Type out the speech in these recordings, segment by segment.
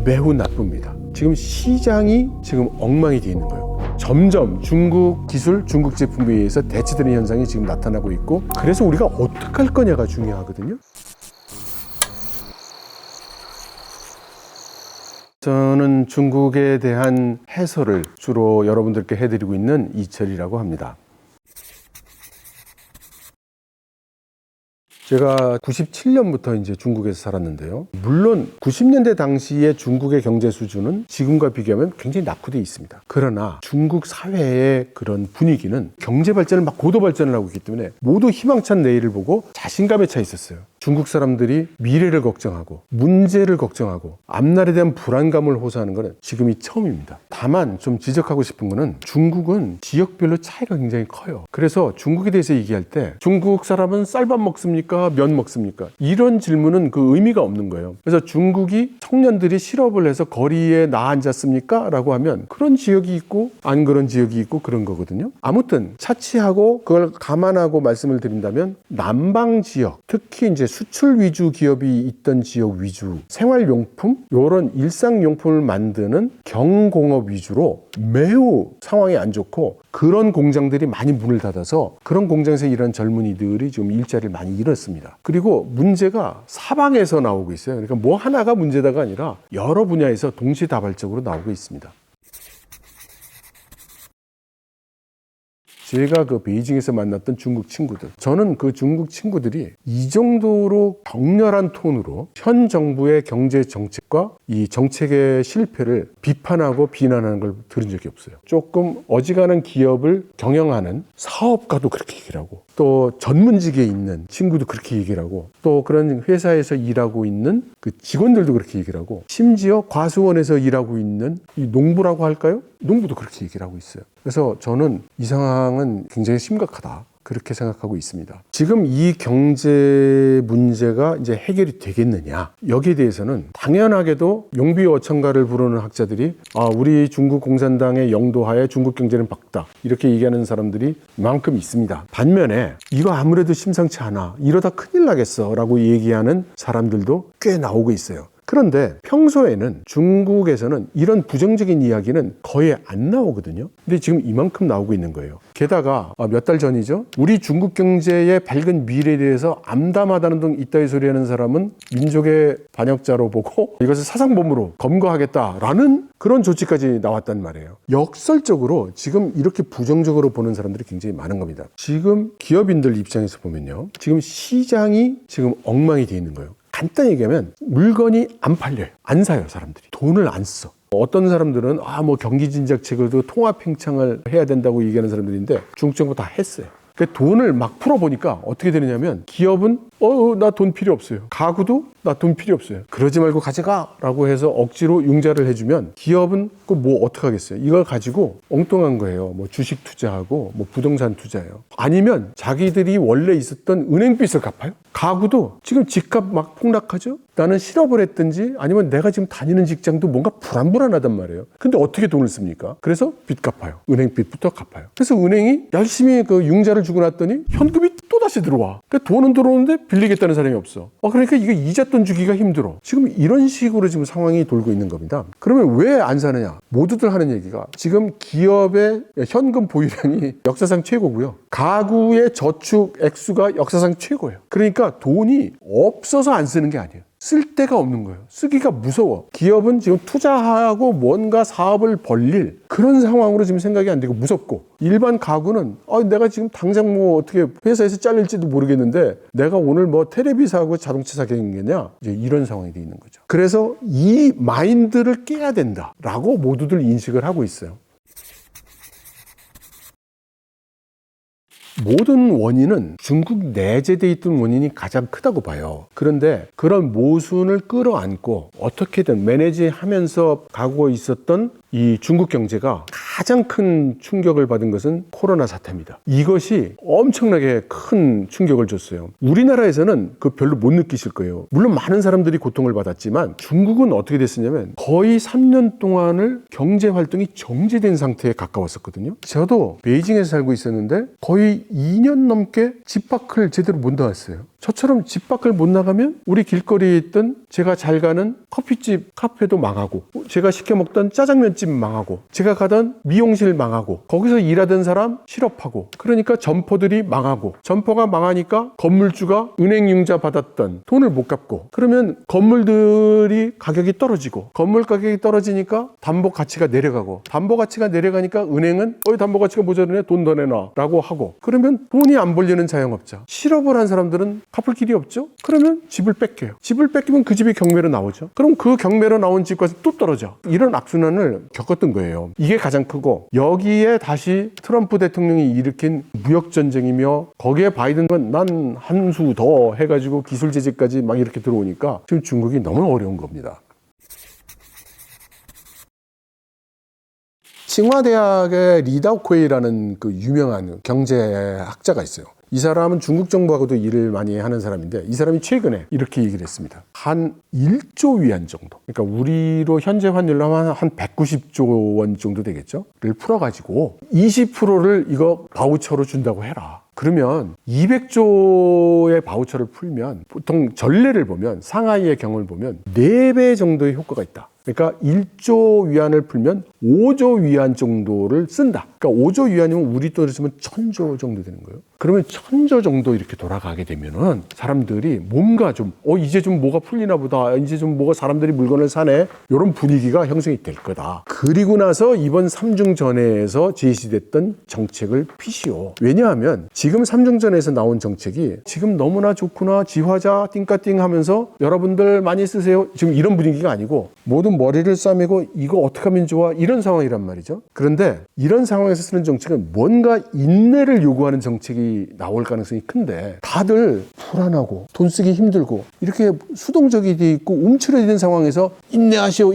매우 나쁩니다. 지금 시장이 지금 엉망이 되어 있는 거예요. 점점 중국 기술, 중국 제품에 의해서 대체되는 현상이 지금 나타나고 있고, 그래서 우리가 어떻게 할 거냐가 중요하거든요. 저는 중국에 대한 해설을 주로 여러분들께 해드리고 있는 이철이라고 합니다. 제가 97년부터 이제 중국에서 살았는데요. 물론 90년대 당시에 중국의 경제 수준은 지금과 비교하면 굉장히 낙후되어 있습니다. 그러나 중국 사회의 그런 분위기는 경제 발전을 막 고도 발전을 하고 있기 때문에 모두 희망찬 내일을 보고 자신감에 차 있었어요. 중국 사람들이 미래를 걱정하고 문제를 걱정하고 앞날에 대한 불안감을 호소하는 것은 지금이 처음입니다. 다만 좀 지적하고 싶은 것은 중국은 지역별로 차이가 굉장히 커요. 그래서 중국에 대해서 얘기할 때 중국 사람은 쌀밥 먹습니까? 면 먹습니까? 이런 질문은 그 의미가 없는 거예요. 그래서 중국이 청년들이 실업을 해서 거리에 나앉았습니까? 라고 하면 그런 지역이 있고 안 그런 지역이 있고 그런 거거든요. 아무튼 차치하고 그걸 감안하고 말씀을 드린다면 남방 지역, 특히 이제 수출 위주 기업이 있던 지역 위주 생활용품, 이런 일상용품을 만드는 경공업 위주로 매우 상황이 안 좋고 그런 공장들이 많이 문을 닫아서 그런 공장에서 일하는 젊은이들이 좀 일자리를 많이 잃었습니다. 그리고 문제가 사방에서 나오고 있어요. 그러니까 뭐 하나가 문제다가 아니라 여러 분야에서 동시다발적으로 나오고 있습니다. 제가 그 베이징에서 만났던 중국 친구들, 저는 그 중국 친구들이 이 정도로 격렬한 톤으로 현 정부의 경제 정책과 이 정책의 실패를 비판하고 비난하는 걸 들은 적이 없어요. 조금 어지간한 기업을 경영하는 사업가도 그렇게 얘기를 하고, 또 전문직에 있는 친구도 그렇게 얘기를 하고, 또 그런 회사에서 일하고 있는 그 직원들도 그렇게 얘기를 하고, 심지어 과수원에서 일하고 있는 이 농부라고 할까요? 농부도 그렇게 얘기를 하고 있어요. 그래서 저는 이 상황은 굉장히 심각하다, 그렇게 생각하고 있습니다. 지금 이 경제 문제가 이제 해결이 되겠느냐, 여기에 대해서는 당연하게도 용비어천가를 부르는 학자들이 우리 중국 공산당의 영도하에 중국 경제는 밝다, 이렇게 얘기하는 사람들이 만큼 있습니다. 반면에 이거 아무래도 심상치 않아, 이러다 큰일 나겠어 라고 얘기하는 사람들도 꽤 나오고 있어요. 그런데 평소에는 중국에서는 이런 부정적인 이야기는 거의 안 나오거든요. 근데 지금 이만큼 나오고 있는 거예요. 게다가 몇 달 전이죠. 우리 중국 경제의 밝은 미래에 대해서 암담하다는 등 이따위 소리하는 사람은 민족의 반역자로 보고 이것을 사상범으로 검거하겠다라는 그런 조치까지 나왔단 말이에요. 역설적으로 지금 이렇게 부정적으로 보는 사람들이 굉장히 많은 겁니다. 지금 기업인들 입장에서 보면요, 지금 시장이 지금 엉망이 돼 있는 거예요. 간단히 얘기하면 물건이 안 팔려요. 안 사요, 사람들이. 돈을 안 써. 어떤 사람들은 뭐 경기 진작책으로도 통화 팽창을 해야 된다고 얘기하는 사람들인데 중국 정부 다 했어요. 그러니까 돈을 막 풀어보니까 어떻게 되느냐면 기업은 나 돈 필요 없어요. 가구도 나 돈 필요 없어요. 그러지 말고 가져가 라고 해서 억지로 융자를 해주면 기업은 그 뭐 어떡하겠어요. 이걸 가지고 엉뚱한 거예요. 뭐 주식 투자하고 뭐 부동산 투자해요. 아니면 자기들이 원래 있었던 은행빚을 갚아요. 가구도 지금 집값 막 폭락하죠. 나는 실업을 했든지 아니면 내가 지금 다니는 직장도 뭔가 불안불안하단 말이에요. 근데 어떻게 돈을 씁니까? 그래서 빚 갚아요. 은행빚부터 갚아요. 그래서 은행이 열심히 그 융자를 주고 났더니 현금이 또다시 들어와. 그러니까 돈은 들어오는데 빌리겠다는 사람이 없어. 그러니까 이거 이잣돈 주기가 힘들어. 지금 이런 식으로 지금 상황이 돌고 있는 겁니다. 그러면 왜 안 사느냐? 모두들 하는 얘기가 지금 기업의 현금 보유량이 역사상 최고고요. 가구의 저축 액수가 역사상 최고예요. 그러니까 돈이 없어서 안 쓰는 게 아니에요. 쓸 데가 없는 거예요. 쓰기가 무서워. 기업은 지금 투자하고 뭔가 사업을 벌릴 그런 상황으로 지금 생각이 안 되고 무섭고, 일반 가구는 내가 지금 당장 뭐 어떻게 회사에서 잘릴지도 모르겠는데 내가 오늘 뭐 테레비 사고 자동차 사겠냐, 이제 이런 상황이 돼 있는 거죠. 그래서 이 마인드를 깨야 된다라고 모두들 인식을 하고 있어요. 모든 원인은 중국 내재되어 있던 원인이 가장 크다고 봐요. 그런데 그런 모순을 끌어안고 어떻게든 매니지하면서 가고 있었던 이 중국 경제가 가장 큰 충격을 받은 것은 코로나 사태입니다. 이것이 엄청나게 큰 충격을 줬어요. 우리나라에서는 그 별로 못 느끼실 거예요. 물론 많은 사람들이 고통을 받았지만 중국은 어떻게 됐었냐면 거의 3년 동안을 경제 활동이 정지된 상태에 가까웠었거든요. 저도 베이징에서 살고 있었는데 거의 2년 넘게 집 밖을 제대로 못 나왔어요. 저처럼 집 밖을 못 나가면 우리 길거리에 있던 제가 잘 가는 커피집, 카페도 망하고, 제가 시켜 먹던 짜장면집 망하고, 제가 가던 미용실 망하고, 거기서 일하던 사람 실업하고, 그러니까 점포들이 망하고, 점포가 망하니까 건물주가 은행 융자 받았던 돈을 못 갚고, 그러면 건물들이 가격이 떨어지고, 건물 가격이 떨어지니까 담보 가치가 내려가고, 담보 가치가 내려가니까 은행은 담보 가치가 모자르네, 돈 더 내놔 라고 하고, 그러면 돈이 안 벌리는 자영업자, 실업을 한 사람들은 갚을 길이 없죠? 그러면 집을 뺏겨요. 집을 뺏기면 그 집이 경매로 나오죠. 그럼 그 경매로 나온 집까지 또 떨어져. 이런 악순환을 겪었던 거예요. 이게 가장 크고, 여기에 다시 트럼프 대통령이 일으킨 무역전쟁이며, 거기에 바이든은 난 한 수 더 해가지고 기술 제재까지 막 이렇게 들어오니까 지금 중국이 너무 어려운 겁니다. 칭화대학의 리다오코이라는 그 유명한 경제학자가 있어요. 이 사람은 중국 정부하고도 일을 많이 하는 사람인데, 이 사람이 최근에 이렇게 얘기를 했습니다. 한 1조 위안 정도, 그러니까 우리로 현재 환율로 하면 한 190조 원 정도 되겠죠? 를 풀어가지고 20%를 이거 바우처로 준다고 해라. 그러면 200조의 바우처를 풀면, 보통 전례를 보면, 상하이의 경우를 보면 4배 정도의 효과가 있다. 그러니까 1조 위안을 풀면 5조 위안 정도를 쓴다. 그러니까 5조 위안이면 우리 돈으로 치면 1000조 정도 되는 거예요. 그러면 1000조 정도 이렇게 돌아가게 되면은 사람들이 뭔가 좀 이제 좀 뭐가 풀리나 보다, 이제 좀 뭐가 사람들이 물건을 사네, 이런 분위기가 형성이 될 거다. 그리고 나서 이번 삼중전회에서 제시됐던 정책을 피시오. 왜냐하면 지금 삼중전회에서 나온 정책이 지금 너무나 좋구나, 지화자 띵까띵 하면서 여러분들 많이 쓰세요, 지금 이런 분위기가 아니고, 모든 머리를 싸매고 이거 어떻게 하면 좋아, 이런 상황이란 말이죠. 그런데 이런 상황에서 쓰는 정책은 뭔가 인내를 요구하는 정책이 나올 가능성이 큰데, 다들 불안하고 돈 쓰기 힘들고 이렇게 수동적이 돼 있고 움츠러진 상황에서 인내하시오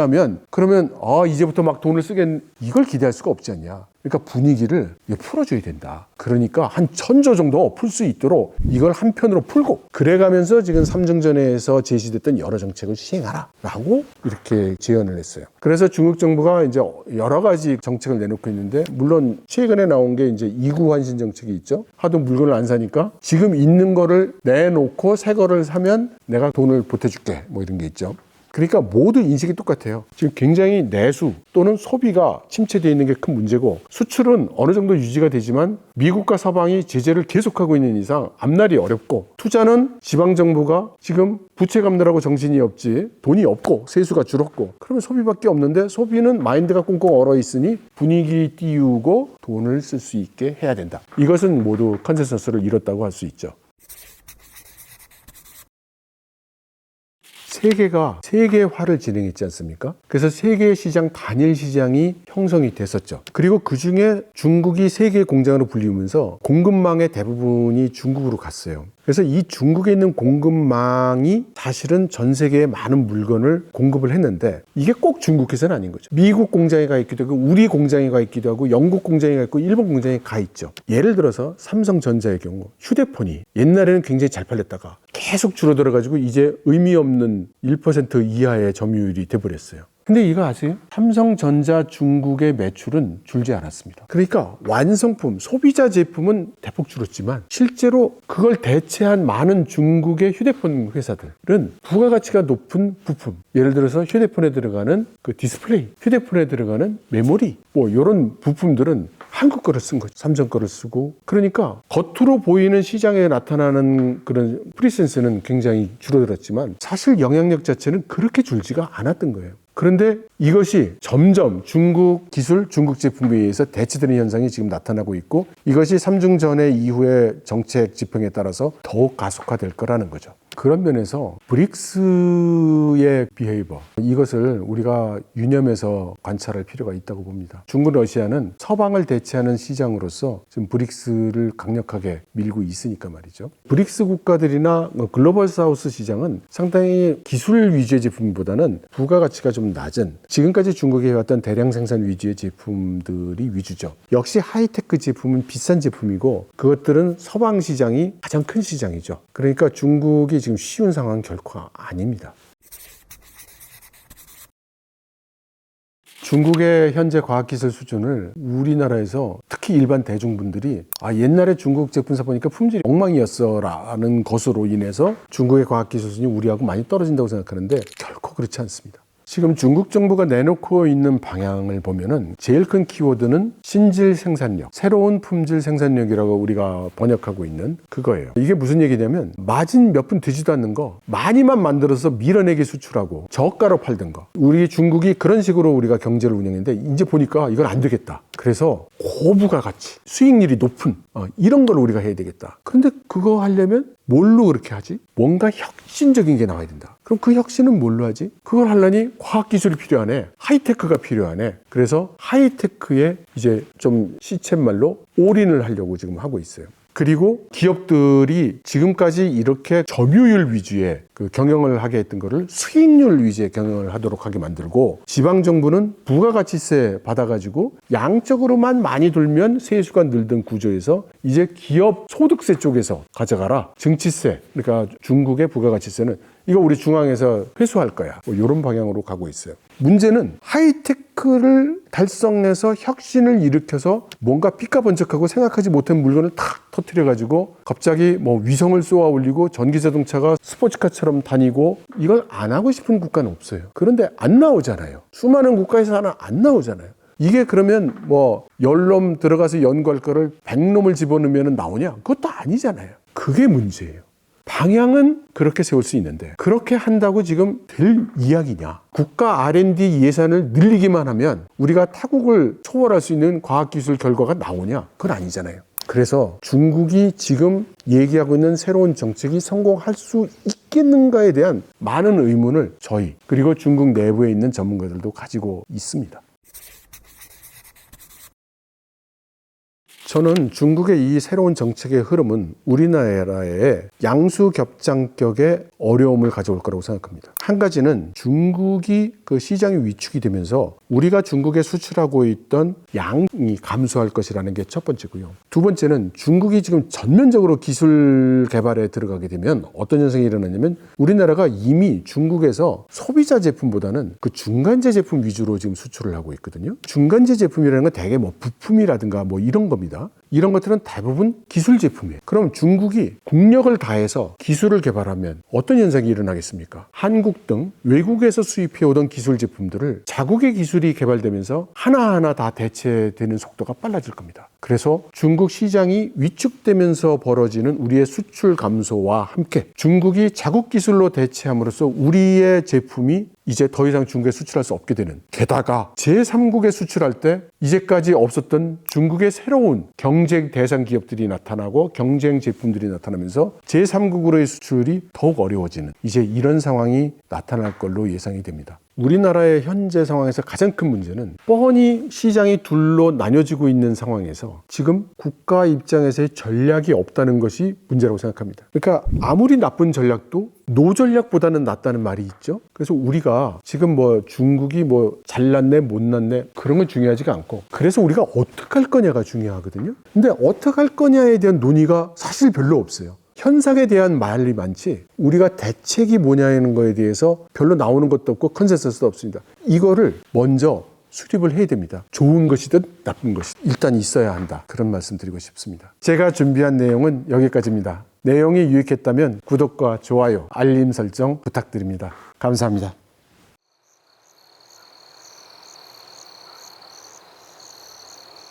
하면, 그러면 이제부터 막 돈을 쓰겠, 이걸 기대할 수가 없지 않냐. 그러니까 분위기를 풀어줘야 된다. 그러니까 한 1000조 정도 풀 수 있도록 이걸 한편으로 풀고, 그래가면서 지금 삼중전회에서 제시됐던 여러 정책을 시행하라 라고 이렇게 제언을 했어요. 그래서 중국 정부가 이제 여러 가지 정책을 내놓고 있는데, 물론 최근에 나온 게 이제 이구환신 정책이 있죠. 하도 물건을 안 사니까 지금 있는 거를 내놓고 새 거를 사면 내가 돈을 보태줄게, 뭐 이런 게 있죠. 그러니까 모두 인식이 똑같아요. 지금 굉장히 내수 또는 소비가 침체되어 있는 게 큰 문제고, 수출은 어느 정도 유지가 되지만 미국과 서방이 제재를 계속하고 있는 이상 앞날이 어렵고, 투자는 지방정부가 지금 부채 갚느라고 정신이 없지, 돈이 없고 세수가 줄었고, 그러면 소비밖에 없는데, 소비는 마인드가 꽁꽁 얼어 있으니 분위기 띄우고 돈을 쓸 수 있게 해야 된다. 이것은 모두 컨센서스를 이뤘다고 할 수 있죠. 세계가 세계화를 진행했지 않습니까? 그래서 세계 시장, 단일 시장이 형성이 됐었죠. 그리고 그 중에 중국이 세계 공장으로 불리우면서 공급망의 대부분이 중국으로 갔어요. 그래서 이 중국에 있는 공급망이 사실은 전 세계에 많은 물건을 공급을 했는데, 이게 꼭 중국에서는 아닌 거죠. 미국 공장에 가 있기도 하고, 우리 공장에 가 있기도 하고, 영국 공장에 가 있고, 일본 공장에 가 있죠. 예를 들어서 삼성전자의 경우 휴대폰이 옛날에는 굉장히 잘 팔렸다가 계속 줄어들어가지고 이제 의미 없는 1% 이하의 점유율이 돼버렸어요. 근데 이거 아세요? 삼성전자 중국의 매출은 줄지 않았습니다. 그러니까 완성품, 소비자 제품은 대폭 줄었지만, 실제로 그걸 대체한 많은 중국의 휴대폰 회사들은 부가가치가 높은 부품, 예를 들어서 휴대폰에 들어가는 그 디스플레이, 휴대폰에 들어가는 메모리, 뭐 이런 부품들은 한국 거를 쓴 거죠. 삼성 거를 쓰고. 그러니까 겉으로 보이는 시장에 나타나는 그런 프리센스는 굉장히 줄어들었지만, 사실 영향력 자체는 그렇게 줄지가 않았던 거예요. 그런데 이것이 점점 중국 기술, 중국 제품에 의해서 대체되는 현상이 지금 나타나고 있고, 이것이 삼중전회 이후의 정책 집행에 따라서 더욱 가속화될 거라는 거죠. 그런 면에서 브릭스의 비헤이버, 이것을 우리가 유념해서 관찰할 필요가 있다고 봅니다. 중국, 러시아는 서방을 대체하는 시장으로서 지금 브릭스를 강력하게 밀고 있으니까 말이죠. 브릭스 국가들이나 글로벌 사우스 시장은 상당히 기술 위주의 제품보다는 부가가치가 좀 낮은, 지금까지 중국이 해왔던 대량 생산 위주의 제품들이 위주죠. 역시 하이테크 제품은 비싼 제품이고 그것들은 서방 시장이 가장 큰 시장이죠. 그러니까 중국이 지금 쉬운 상황은 결코 아닙니다. 중국의 현재 과학기술 수준을 우리나라에서 특히 일반 대중분들이 옛날에 중국 제품 사보니까 품질이 엉망이었어 라는 것으로 인해서 중국의 과학기술 수준이 우리하고 많이 떨어진다고 생각하는데 결코 그렇지 않습니다. 지금 중국 정부가 내놓고 있는 방향을 보면은 제일 큰 키워드는 신질 생산력, 새로운 품질 생산력이라고 우리가 번역하고 있는 그거예요. 이게 무슨 얘기냐면 마진 몇 푼 되지도 않는 거 많이만 만들어서 밀어내게 수출하고 저가로 팔던 거. 우리 중국이 그런 식으로 우리가 경제를 운영했는데 이제 보니까 이건 안 되겠다. 그래서 고부가가치, 수익률이 높은 이런 걸 우리가 해야 되겠다. 그런데 그거 하려면 뭘로 그렇게 하지? 뭔가 혁신적인 게 나와야 된다. 그럼 그 혁신은 뭘로 하지? 그걸 하려니 과학기술이 필요하네. 하이테크가 필요하네. 그래서 하이테크에 이제 좀 시쳇말로 올인을 하려고 지금 하고 있어요. 그리고 기업들이 지금까지 이렇게 점유율 위주의 그 경영을 하게 했던 거를 수익률 위주의 경영을 하도록 하게 만들고, 지방정부는 부가가치세 받아가지고 양적으로만 많이 돌면 세수가 늘던 구조에서 이제 기업 소득세 쪽에서 가져가라. 증치세, 그러니까 중국의 부가가치세는 이거 우리 중앙에서 회수할 거야. 이런 방향으로 가고 있어요. 문제는 하이테크를 달성해서 혁신을 일으켜서 뭔가 삐까번쩍하고 생각하지 못한 물건을 탁 터뜨려가지고 갑자기 위성을 쏘아 올리고 전기자동차가 스포츠카처럼 다니고, 이걸 안 하고 싶은 국가는 없어요. 그런데 안 나오잖아요. 수많은 국가에서 하나 안 나오잖아요. 이게 그러면 열놈 들어가서 연구할 거를 100놈을 집어넣으면 나오냐? 그것도 아니잖아요. 그게 문제예요. 방향은 그렇게 세울 수 있는데 그렇게 한다고 지금 될 이야기냐? 국가 R&D 예산을 늘리기만 하면 우리가 타국을 초월할 수 있는 과학기술 결과가 나오냐? 그건 아니잖아요. 그래서 중국이 지금 얘기하고 있는 새로운 정책이 성공할 수 있겠는가에 대한 많은 의문을 저희 그리고 중국 내부에 있는 전문가들도 가지고 있습니다. 저는 중국의 이 새로운 정책의 흐름은 우리나라의 양수겹장격의 어려움을 가져올 거라고 생각합니다. 한 가지는 중국이 그 시장이 위축이 되면서 우리가 중국에 수출하고 있던 양이 감소할 것이라는 게 첫 번째고요. 두 번째는 중국이 지금 전면적으로 기술 개발에 들어가게 되면 어떤 현상이 일어나냐면 우리나라가 이미 중국에서 소비자 제품보다는 그 중간재 제품 위주로 지금 수출을 하고 있거든요. 중간재 제품이라는 건 대개 부품이라든가 이런 겁니다. 이런 것들은 대부분 기술 제품이에요. 그럼 중국이 국력을 다해서 기술을 개발하면 어떤 현상이 일어나겠습니까? 한국 등 외국에서 수입해오던 기술 제품들을 자국의 기술이 개발되면서 하나하나 다 대체되는 속도가 빨라질 겁니다. 그래서 중국 시장이 위축되면서 벌어지는 우리의 수출 감소와 함께 중국이 자국 기술로 대체함으로써 우리의 제품이 이제 더 이상 중국에 수출할 수 없게 되는, 게다가 제3국에 수출할 때 이제까지 없었던 중국의 새로운 경쟁 대상 기업들이 나타나고 경쟁 제품들이 나타나면서 제3국으로의 수출이 더욱 어려워지는, 이제 이런 상황이 나타날 걸로 예상이 됩니다. 우리나라의 현재 상황에서 가장 큰 문제는 뻔히 시장이 둘로 나뉘어지고 있는 상황에서 지금 국가 입장에서의 전략이 없다는 것이 문제라고 생각합니다. 그러니까 아무리 나쁜 전략도 노전략보다는 낫다는 말이 있죠. 그래서 우리가 지금 중국이 잘났네 못났네 그런 건 중요하지가 않고, 그래서 우리가 어떻게 할 거냐가 중요하거든요. 근데 어떻게 할 거냐에 대한 논의가 사실 별로 없어요. 현상에 대한 말이 많지 우리가 대책이 뭐냐는 거에 대해서 별로 나오는 것도 없고 컨센서스도 없습니다. 이거를 먼저 수립을 해야 됩니다. 좋은 것이든 나쁜 것이든 일단 있어야 한다. 그런 말씀 드리고 싶습니다. 제가 준비한 내용은 여기까지입니다. 내용이 유익했다면 구독과 좋아요, 알림 설정 부탁드립니다. 감사합니다.